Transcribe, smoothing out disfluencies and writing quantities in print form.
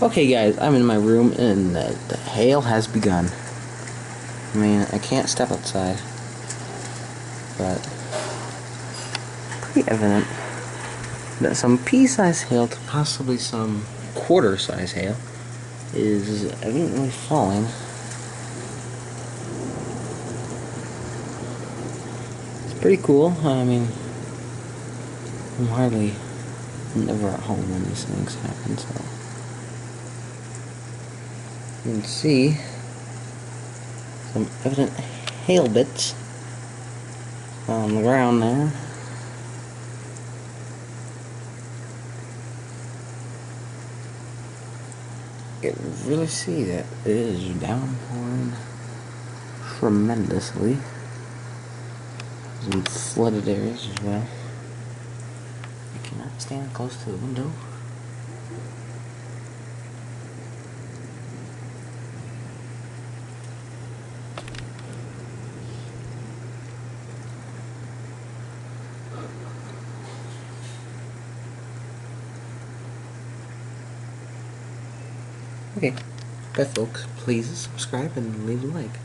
Okay guys, I'm in my room and the hail has begun. I mean, I can't step outside, but pretty evident that some pea-sized hail to possibly some quarter-sized hail is evidently falling. It's pretty cool. I mean, I'm never at home when these things happen, so you can see some evident hail bits on the ground there. You can really see that it is downpouring tremendously. Some flooded areas as well. I cannot stand close to the window. Okay, bye folks. Please subscribe and leave a like.